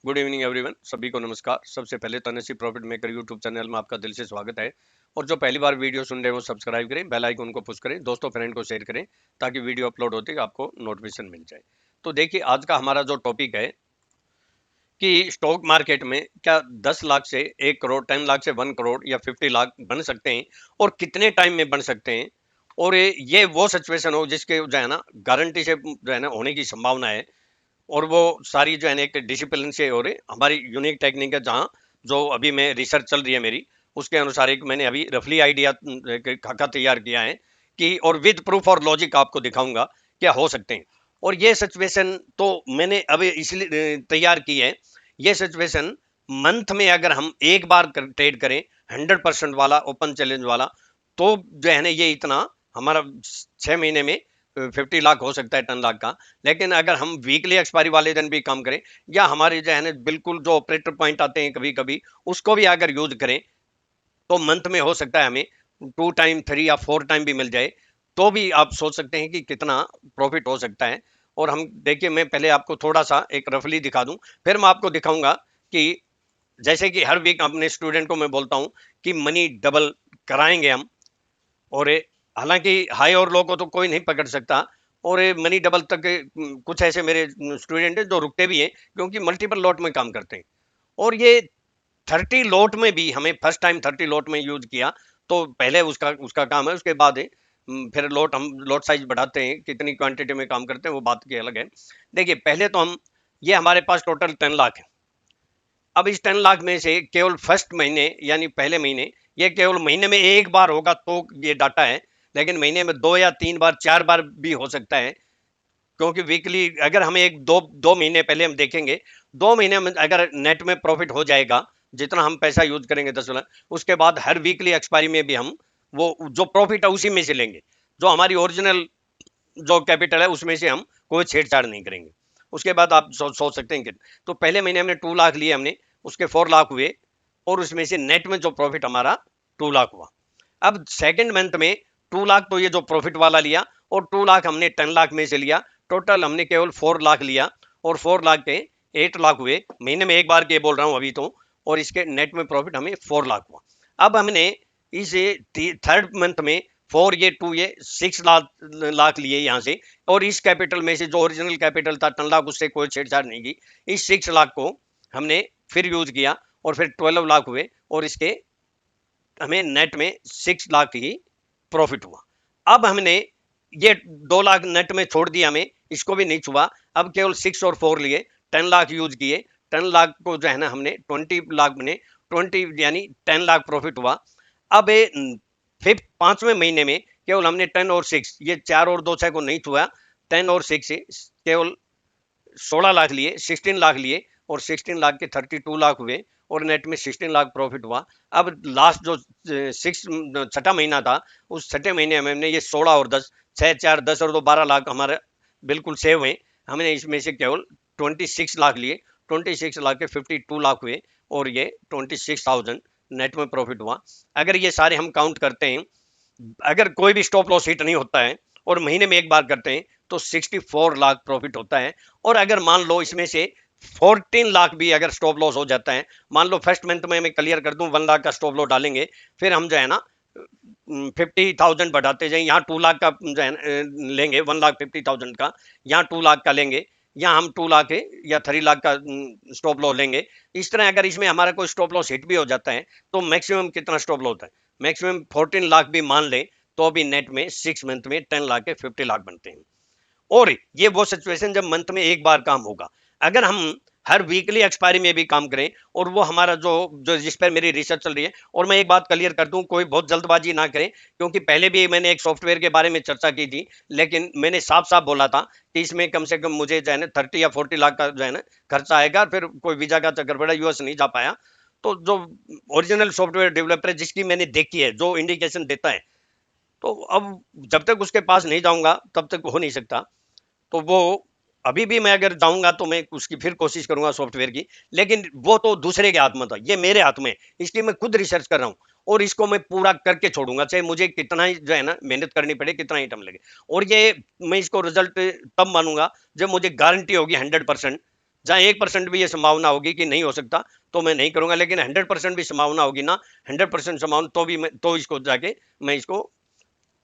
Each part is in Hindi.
गुड इवनिंग एवरीवन, सभी को नमस्कार। सबसे पहले Tanishq profit maker YouTube channel में आपका दिल से स्वागत है। और जो पहली बार वीडियो सुन रहे हैं वो सब्सक्राइब करें, बेल आइकन को पुश करें, दोस्तों फ्रेंड को शेयर करें ताकि वीडियो अपलोड होते ही आपको नोटिफिकेशन मिल जाए। तो देखिए, आज का हमारा जो टॉपिक है कि स्टॉक मार्केट में क्या 10 लाख से 1 करोड़, 10 लाख से 1 करोड़ या 50 लाख बन सकते हैं और कितने टाइम में बन सकते हैं। और ये वो सिचुएशन हो जिसके जो है ना गारंटी से जो है ना होने की संभावना है। और वो सारी जो है ना एक डिसिप्लिन से और हमारी यूनिक टेक्निक है, जहाँ जो अभी मैं रिसर्च चल रही है मेरी, उसके अनुसार एक मैंने अभी रफली आइडिया खाका तैयार किया है कि और विद प्रूफ और लॉजिक आपको दिखाऊंगा क्या हो सकते हैं। और ये सिचुएशन तो मैंने अभी इसलिए तैयार की है। ये सिचुएशन मंथ में अगर हम एक बार ट्रेड करें 100% वाला ओपन चैलेंज वाला, तो जो है ना ये इतना हमारा 6 महीने में 50 लाख हो सकता है, 10 लाख का। लेकिन अगर हम वीकली एक्सपायरी वाले दिन भी काम करें या हमारे जो है ना बिल्कुल जो ऑपरेटर पॉइंट आते हैं कभी कभी, उसको भी अगर यूज करें तो मंथ में हो सकता है हमें 2 टाइम 3 या 4 टाइम भी मिल जाए। तो भी आप सोच सकते हैं कि कितना प्रॉफिट हो सकता है। और हम देखिए, मैं पहले आपको थोड़ा सा एक रफली दिखा दूं, फिर मैं आपको दिखाऊंगा कि जैसे कि हर वीक अपने स्टूडेंट को मैं बोलता हूं कि मनी डबल कराएंगे हम। और हालांकि हाई और लो को तो कोई नहीं पकड़ सकता। और मनी डबल तक कुछ ऐसे मेरे स्टूडेंट हैं जो रुकते भी हैं, क्योंकि मल्टीपल लॉट में काम करते हैं। और ये 30 लॉट में भी हमें फर्स्ट टाइम 30 लॉट में यूज किया, तो पहले उसका उसका काम है, उसके बाद फिर लॉट हम लॉट साइज बढ़ाते हैं, कितनी क्वांटिटी में काम करते हैं वो बात की अलग है। देखिए, पहले तो हम ये हमारे पास टोटल 10 लाख है। अब इस 10 लाख में से केवल फर्स्ट महीने यानी पहले महीने, ये केवल महीने में एक बार होगा तो ये डाटा है। लेकिन महीने में 2 या 3 बार 4 बार भी हो सकता है, क्योंकि वीकली अगर हमें एक दो दो महीने पहले हम देखेंगे, 2 महीने में अगर नेट में प्रॉफिट हो जाएगा, जितना हम पैसा यूज करेंगे 10 लाख, उसके बाद हर वीकली एक्सपायरी में भी हम वो जो प्रॉफिट है उसी में से लेंगे। जो हमारी ओरिजिनल जो कैपिटल है उसमें से हम कोई छेड़छाड़ नहीं करेंगे। उसके बाद आप सोच सकते हैं कि तो पहले महीने हमने 2 लाख लिए हमने, उसके 4 लाख हुए, और उसमें से नेट में जो प्रॉफिट हमारा 2 लाख हुआ। अब सेकंड मंथ में 2 लाख तो ये जो प्रॉफिट वाला लिया, और 2 लाख हमने 10 लाख में से लिया। टोटल हमने केवल 4 लाख लिया, और 4 लाख के 8 लाख हुए, महीने में एक बार के बोल रहा हूं अभी तो। और इसके नेट में प्रॉफिट हमें 4 लाख हुआ। अब हमने इसे थर्ड मंथ में 6 लाख लिए यहाँ से। और इस कैपिटल में से जो ओरिजिनल कैपिटल था 10 लाख, उससे कोई छेड़छाड़ नहीं की। इस 6 लाख को हमने फिर यूज किया, और फिर 12 लाख हुए, और इसके हमें नेट में 6 लाख ही प्रॉफिट हुआ। अब हमने ये 2 लाख नेट में छोड़ दिया, हमें इसको भी नहीं छुआ। अब केवल 6 और 4 लिए, 10 लाख यूज किए। 10 लाख को जो है ना हमने 20 लाख बने, 20 यानी 10 लाख प्रॉफिट हुआ। अब फिफ्थ 5वें महीने में केवल हमने 10 और 6, ये 4 और 2 6 को नहीं छुआ, 10 और 6 से केवल 16 लाख लिए, 16 लाख लिए, और 16 लाख के 32 लाख हुए, और नेट में 16 लाख प्रॉफिट हुआ। अब लास्ट जो छठा महीना था, उस छठे महीने में हमने ये 16 और 10, 6 4 10 और 2 12 लाख हमारे बिल्कुल सेव हुए। हमने इसमें से केवल 26 लाख लिए, 26 लाख के 52 लाख हुए, और ये 26,000 नेट में प्रॉफिट हुआ। अगर ये सारे हम काउंट करते हैं, अगर कोई भी स्टॉप लॉस हिट नहीं होता है और महीने में एक बार करते हैं, तो 64 लाख प्रॉफिट होता है। और अगर मान लो इसमें से 14 लाख भी अगर स्टॉप लॉस हो जाता है, मान लो फर्स्ट मंथ में मैं क्लियर कर दूं 1 लाख का स्टॉप लॉस डालेंगे, फिर हम जो है ना 50,000 बढ़ाते जाए, यहाँ 2 लाख का जो है लेंगे, 1,50,000 का, यहाँ 2 लाख का लेंगे, यहाँ हम 2 लाख या 3 लाख का स्टॉप लॉस लेंगे। इस तरह अगर इसमें हमारा कोई स्टॉप लॉस हिट भी हो जाता है, तो मैक्सिमम कितना स्टॉप लॉस होता है, मैक्सिमम 14 लाख भी मान ले, तो भी नेट में 6 मंथ में 10 लाख के 50 लाख बनते हैं। और ये वो सिचुएशन जब मंथ में एक बार काम होगा। अगर हम हर वीकली एक्सपायरी में भी काम करें, और वो हमारा जो जो जिस पर मेरी रिसर्च चल रही है, और मैं एक बात क्लियर कर दूं, कोई बहुत जल्दबाजी ना करें, क्योंकि पहले भी मैंने एक सॉफ्टवेयर के बारे में चर्चा की थी, लेकिन मैंने साफ साफ बोला था कि इसमें कम से कम मुझे जो है ना 30 या 40 लाख का जो है ना खर्चा आएगा, फिर कोई वीजा का चक्कर पड़ा, यूएस नहीं जा पाया। तो जो ओरिजिनल सॉफ्टवेयर डेवलपर है जिसकी मैंने देखी है, जो इंडिकेशन देता है, तो अब जब तक उसके पास नहीं जाऊंगा तब तक हो नहीं सकता। तो वो अभी भी मैं अगर जाऊंगा तो मैं उसकी फिर कोशिश करूंगा सॉफ्टवेयर की, लेकिन वो तो दूसरे के हाथ में था, ये मेरे हाथ में। इसलिए मैं खुद रिसर्च कर रहा हूँ, और इसको मैं पूरा करके छोड़ूंगा, चाहे मुझे कितना ही जो है ना मेहनत करनी पड़े, कितना ही टाइम लगे। और ये मैं इसको रिजल्ट तब मानूंगा जब मुझे गारंटी होगी 100% जहाँ 1% भी ये संभावना होगी कि नहीं हो सकता तो मैं नहीं करूंगा, लेकिन 100% भी संभावना होगी ना, 100% संभावना, तो भी मैं तो इसको जाके मैं इसको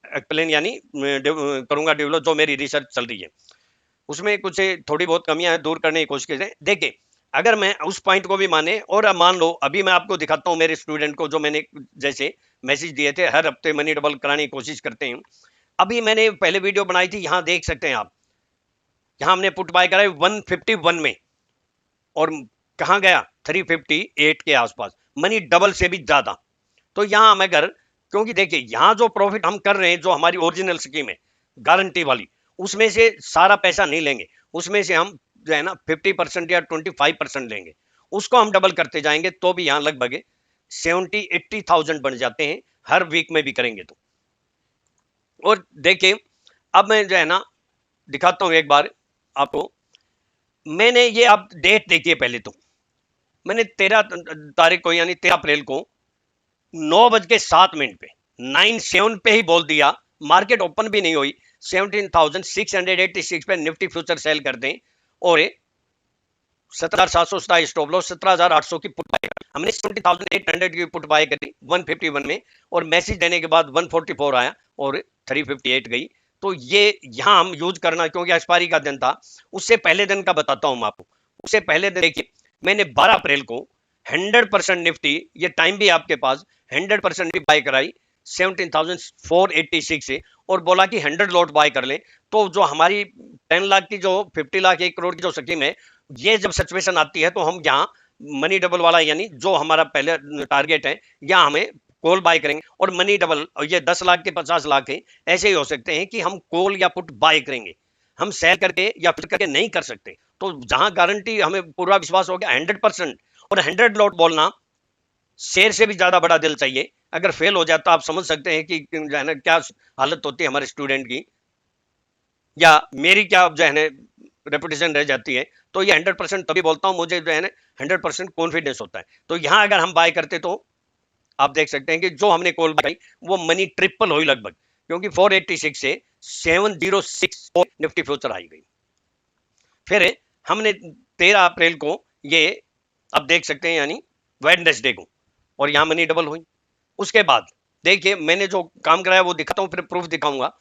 एक्सप्लेन यानी करूंगा डेवलप, जो मेरी रिसर्च चल रही है उसमें कुछ थोड़ी बहुत कमियां हैं, दूर करने की कोशिश करें। देखिए अगर मैं उस पॉइंट को भी माने और मान लो अभी मैं आपको दिखाता हूं मेरे स्टूडेंट को, जो मैंने जैसे मैसेज दिए थे हर हफ्ते मनी डबल कराने की कोशिश करते हैं। अभी मैंने पहले वीडियो बनाई थी, यहां देख सकते हैं आप, यहां हमने पुट बाय कराई 151 में और कहां गया 358 के आसपास, मनी डबल से भी ज्यादा। तो यहां हम अगर, क्योंकि देखिए यहां जो प्रॉफिट हम कर रहे हैं जो हमारी ओरिजिनल स्कीम है गारंटी वाली, उसमें से सारा पैसा नहीं लेंगे, उसमें से हम जो है ना 50% या 25% लेंगे, उसको हम डबल करते जाएंगे तो भी यहां लगभग 70-80,000 बन जाते हैं हर वीक में भी करेंगे तो। और देखिए अब मैं जो है ना दिखाता हूं एक बार आपको, मैंने ये, आप डेट देखिए पहले तो, मैंने 13 तारीख को यानी 13 अप्रैल को 9:07 पे 97 पे ही बोल दिया, मार्केट ओपन भी नहीं हुई, 17,686 पे निफ्टी फ्यूचर सेल कर दें और 17,700 स्टॉप लॉस, 17,800 की पुट बाय, हमने 17,800 की पुट बाय करी 151 में, और मैसेज देने के बाद 144 आया और 358 गई। तो ये यहां हम यूज करना, क्योंकि एक्सपायरी का दिन था, उससे पहले दिन का बताता हूं मैं आपको। उससे पहले दिन देखिए मैंने 12 अप्रैल को 100% निफ्टी, ये टाइम भी आपके पास, 100% भी बाय कराई 17,486 से, और बोला कि 100 लॉट बाय कर ले। तो जो हमारी 10 लाख की, जो 50 लाख 1 करोड़ की जो स्कीम है, ये जब सिचुएशन आती है तो हम यहाँ मनी डबल वाला यानी जो हमारा पहले टारगेट है, यहाँ हमें कॉल बाय करेंगे और मनी डबल, और ये 10 लाख के 50 लाख है, ऐसे ही हो सकते हैं कि हम कॉल या पुट बाय करेंगे, हम सेल करके या फिर करके नहीं कर सकते। तो जहां गारंटी हमें पूरा विश्वास हो गया 100%, और 100 लॉट बोलना, शेर से भी ज्यादा बड़ा दिल चाहिए। अगर फेल हो जाता, आप समझ सकते हैं कि जो है ना क्या हालत होती है हमारे स्टूडेंट की, या मेरी क्या जो है ना रेपुटेशन रह जाती है। तो ये 100% तभी बोलता हूं, मुझे जो है ना 100% कॉन्फिडेंस होता है। तो यहां अगर हम बाय करते तो आप देख सकते हैं कि जो हमने कॉल बाय वो मनी ट्रिपल हुई लगभग, क्योंकि 486 से 706 निफ्टी फ्यूचर आई गई। फिर हमने 13 अप्रैल को ये, अब देख सकते हैं यानी वेडनेसडे को, और यहां मनी डबल हुई। उसके बाद देखिए मैंने जो काम कराया वो दिखाता हूं, फिर प्रूफ दिखाऊंगा।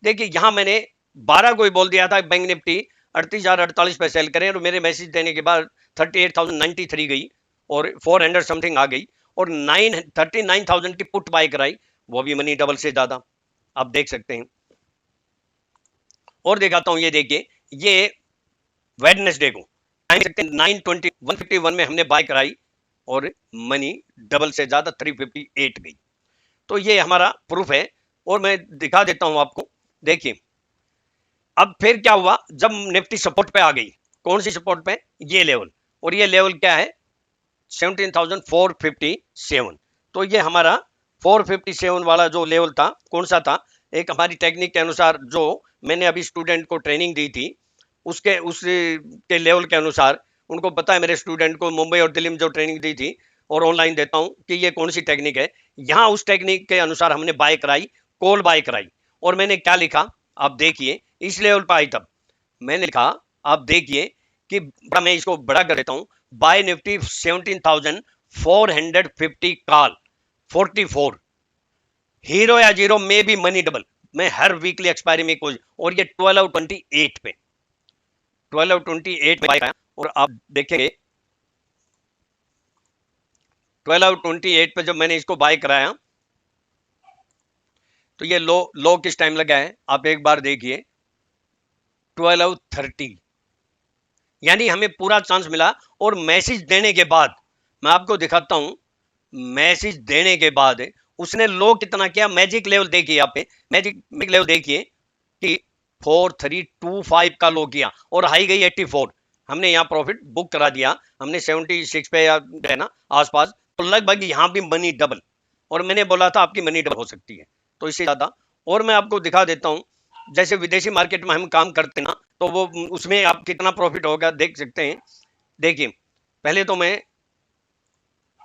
देखिए यहां मैंने 12 को ही बोल दिया था बैंक निफ्टी 38,048 पे सेल करें, और मेरे मैसेज देने के बाद 38,093 गई और 400 समथिंग आ गई, और 39,000 की पुट बाय कराई, वो भी मनी डबल से ज्यादा, आप देख सकते हैं। और दिखाता हूं, ये देखिए ये वेडनेसडे को 151 में हमने बाय कराई और मनी डबल से ज्यादा 358 गई। तो ये हमारा प्रूफ है, और मैं दिखा देता हूं आपको। देखिए अब फिर क्या हुआ, जब निफ्टी सपोर्ट पे आ गई, कौन सी सपोर्ट पे, ये लेवल, और ये लेवल क्या है 17,457। तो ये हमारा 457 वाला जो लेवल था, कौन सा था, एक हमारी टेक्निक के अनुसार जो मैंने अभी स्टूडेंट को ट्रेनिंग दी थी, उसके लेवल के अनुसार, उनको पता है मेरे स्टूडेंट को मुंबई और दिल्ली में जो ट्रेनिंग दी थी और ऑनलाइन देता हूं कि ये कौन सी टेक्निक है। यहां उस टेक्निक के अनुसार हमने बाय कराई, कॉल बाय कराई, और मैंने क्या लिखा आप देखिए, इस लेवल पर आई तब मैंने लिखा, आप देखिए कि मैं इसको बड़ा कर देता हूं, बाय निफ्टी 17,450 कॉल 44, हीरो या जीरो में भी मनी डबल, मैं हर वीकली एक्सपायरी में कोई, और ये 12/28 पे 12/28 आया, और आप देखेंगे 12/28 पे जब मैंने इसको बाय कराया तो ये लो किस टाइम लगा है आप एक बार देखिए 12:30, यानी हमें पूरा चांस मिला। और मैसेज देने के बाद मैं आपको दिखाता हूं, मैसेज देने के बाद उसने लो कितना किया, मैजिक लेवल देखिए यहाँ पे, मैजिक लेवल देखिए कि 4325 का लो किया और हाई गई 84, हमने यहाँ प्रॉफिट बुक करा दिया, हमने 76 पे या है ना आसपास, तो लगभग यहाँ भी मनी डबल, और मैंने बोला था आपकी मनी डबल हो सकती है, तो इससे ज्यादा। और मैं आपको दिखा देता हूँ, जैसे विदेशी मार्केट में हम काम करते हैं ना, तो वो उसमें आप कितना प्रॉफिट होगा देख सकते हैं। देखिए पहले तो मैं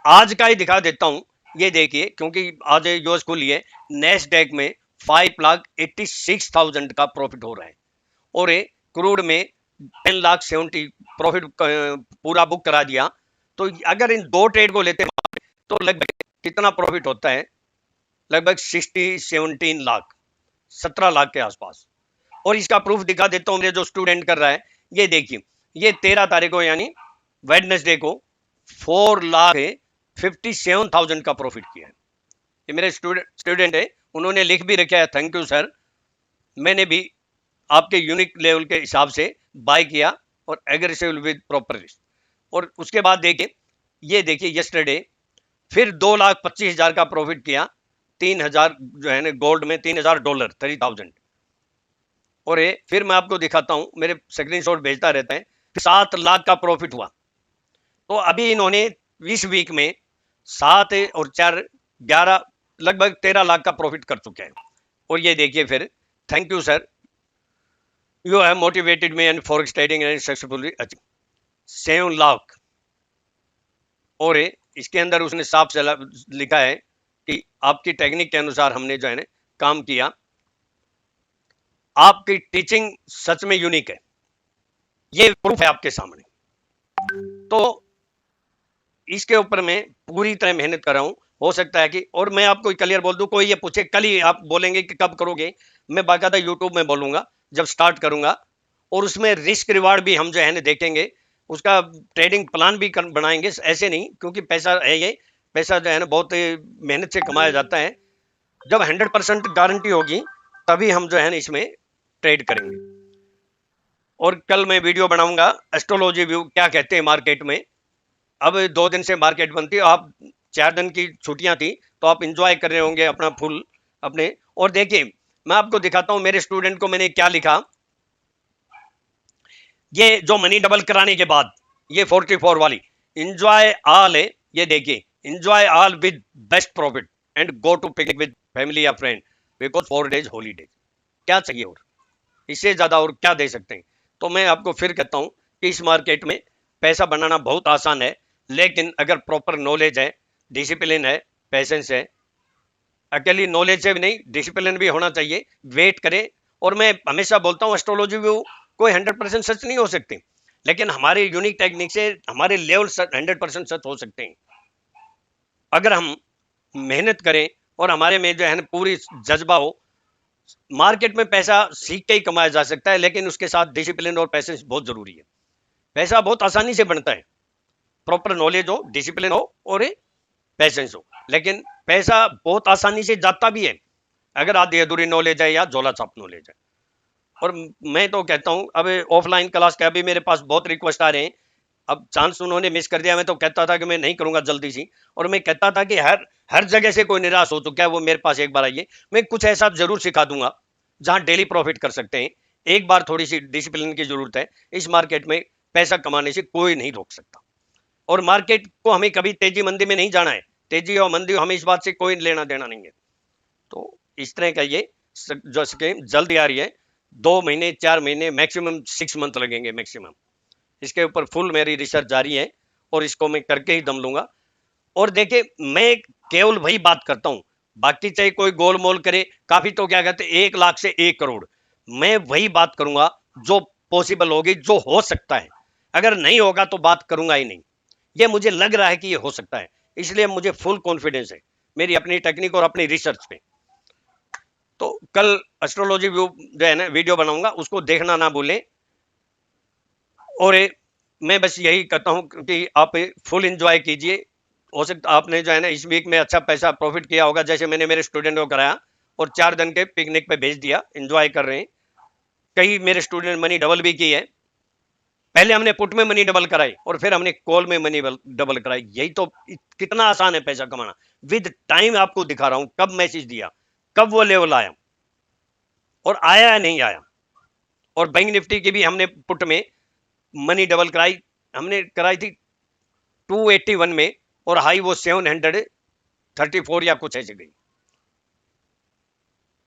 आज का ही दिखा देता हूं, ये देखिए क्योंकि आज यूएस खुली है, नेस्डैक में 5,86,000 का प्रॉफिट हो रहा है, और क्रूड में 10,70,000 प्रॉफिट पूरा बुक करा दिया। तो अगर इन 2 ट्रेड को लेते हैं तो लगभग कितना प्रॉफिट होता है, लगभग 17 लाख, 17 लाख के आसपास। और इसका प्रूफ दिखा देता हूं, मेरे जो स्टूडेंट कर रहा है, ये देखिए, ये 13 तारीख को यानी वेडनेसडे को 4,57,000 का प्रॉफिट किया है। ये मेरे स्टूडेंट है, उन्होंने लिख भी रखा है, थैंक यू सर, मैंने भी आपके यूनिक लेवल के हिसाब से बाय किया और एग्रेसिव विद प्रॉपर रिस्क। और उसके बाद देखिए, ये देखिए यस्टरडे फिर 2,25,000 का प्रॉफिट किया, 3,000 जो है ना गोल्ड में, $3,000, 30,000। और ये फिर मैं आपको दिखाता हूं, मेरे स्क्रीनशॉट भेजता रहता है, 7 लाख का प्रॉफिट हुआ। तो अभी इन्होंने इस वीक में 7 और 4 11 लगभग 13 लाख का प्रॉफिट कर चुके हैं। और ये देखिए फिर, thank you sir, you have motivated me and forex trading and successfully achieve 7 lakh. और इसके अंदर उसने साफ से लिखा है कि आपकी टेक्निक के अनुसार हमने जो है ना काम किया, आपकी टीचिंग सच में यूनिक है, ये प्रूफ है आपके सामने। तो इसके ऊपर मैं पूरी तरह मेहनत कर रहा हूं। हो सकता है कि, और मैं आपको क्लियर बोल दूं, कोई ये पूछे कल ही आप बोलेंगे कि कब करोगे, मैं बाकायदा यूट्यूब में बोलूंगा जब स्टार्ट करूंगा। और उसमें रिस्क रिवार्ड भी हम जो है ना देखेंगे, उसका ट्रेडिंग प्लान भी बनाएंगे, ऐसे नहीं, क्योंकि पैसा है, ये पैसा जो है ना बहुत मेहनत से कमाया जाता है। जब 100% गारंटी होगी तभी हम जो है ना इसमें ट्रेड करेंगे। और कल मैं वीडियो बनाऊंगा एस्ट्रोलॉजी व्यू क्या कहते हैं मार्केट में। अब 2 दिन से मार्केट बनती है, आप 4 दिन की छुट्टियां थी तो आप इंजॉय कर रहे होंगे अपना फुल अपने। और देखिए, मैं आपको दिखाता हूं मेरे स्टूडेंट को मैंने क्या लिखा। ये जो मनी डबल कराने के बाद ये 44 वाली इंजॉय ऑल है, ये देखिए, enjoy all with best profit and go to picnic with family या फ्रेंड बिकॉज 4 डेज हॉलीडे। क्या चाहिए और इससे ज्यादा और क्या दे सकते हैं। तो मैं आपको फिर कहता हूं कि इस मार्केट में पैसा बनाना बहुत आसान है, लेकिन अगर प्रॉपर नॉलेज है, डिसिप्लिन है, पैसेंस है, अकेली नॉलेज से भी नहीं, डिसिप्लिन भी होना चाहिए, वेट करें। और मैं हमेशा बोलता हूं एस्ट्रोलॉजी व्यू कोई 100% सच नहीं हो सकती, लेकिन हमारे यूनिक टेक्निक से हमारे लेवल 100% सच हो सकते हैं अगर हम मेहनत करें और हमारे में जो है ना पूरी जज्बा हो। मार्केट में पैसा सीख के ही कमाया जा सकता है, लेकिन उसके साथ डिसिप्लिन और पैसेंस बहुत जरूरी है। पैसा बहुत आसानी से बनता है, प्रॉपर नॉलेज हो, डिसिप्लिन हो और पैसेंस हो, लेकिन पैसा बहुत आसानी से जाता भी है अगर आधी अधूरी नॉलेज है या झोला छाप नॉलेज है। और मैं तो कहता हूं, अब ऑफलाइन क्लास के अभी मेरे पास बहुत रिक्वेस्ट आ रहे हैं, अब चांस उन्होंने मिस कर दिया। मैं तो कहता था कि मैं नहीं करूंगा जल्दी सी, और मैं कहता था कि हर हर जगह से कोई निराश हो चुका है, वो मेरे पास एक बार आइए, मैं कुछ ऐसा जरूर सिखा दूंगा जहां डेली प्रॉफिट कर सकते हैं। एक बार थोड़ी सी डिसिप्लिन की जरूरत है, इस मार्केट में पैसा कमाने से कोई नहीं रोक सकता। और मार्केट को हमें कभी तेजी मंदी में नहीं जाना है, तेजी और मंदी हमें इस बात से कोई लेना देना नहीं है। तो इस तरह का ये जो स्कीम जल्दी आ रही है, 2 महीने 4 महीने मैक्सिमम 6 मंथ लगेंगे मैक्सिमम। इसके ऊपर फुल मेरी रिसर्च जारी है और इसको मैं करके ही दम लूंगा। और देखिए, मैं केवल वही बात करता हूं, बाकी चाहे कोई गोल मोल करे, काफी तो क्या कहते हैं 1 लाख से 1 करोड़, मैं वही बात करूंगा जो पॉसिबल होगी, जो हो सकता है। अगर नहीं होगा तो बात करूंगा ही नहीं। ये मुझे लग रहा है कि ये हो सकता है, इसलिए मुझे फुल कॉन्फिडेंस है मेरी अपनी टेक्निक और अपनी रिसर्च पे। तो कल एस्ट्रोलॉजी व्यू जो है ना वीडियो बनाऊंगा, उसको देखना ना भूलें। और मैं बस यही कहता हूं कि आप फुल एंजॉय कीजिए। हो सकता आपने जो है ना इस वीक में अच्छा पैसा प्रॉफिट किया होगा, जैसे मैंने मेरे स्टूडेंट को कराया और 4 दिन के पिकनिक पे भेज दिया, एंजॉय कर रहे हैं। कई मेरे स्टूडेंट मनी डबल भी की है। पहले हमने पुट में मनी डबल कराई और फिर हमने कॉल में मनी डबल कराई। यही तो कितना आसान है पैसा कमाना। विद टाइम आपको दिखा रहा हूं कब मैसेज दिया, कब वो लेवल आया और आया या नहीं आया। और बैंक निफ्टी की भी हमने पुट में मनी डबल कराई, हमने कराई थी 281 में और हाई वो 734 या कुछ ऐसे गई।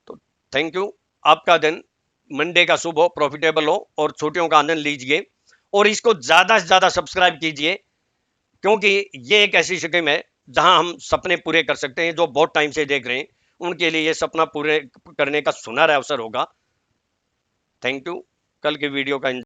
तो थैंक यू, आपका दिन मंडे का शुभ हो, प्रॉफिटेबल हो और छुट्टियों का आनंद लीजिए। और इसको ज्यादा से ज्यादा सब्सक्राइब कीजिए, क्योंकि ये एक ऐसी स्कीम है जहां हम सपने पूरे कर सकते हैं। जो बहुत टाइम से देख रहे हैं उनके लिए ये सपना पूरे करने का सुनहरा अवसर होगा। थैंक यू, कल की वीडियो का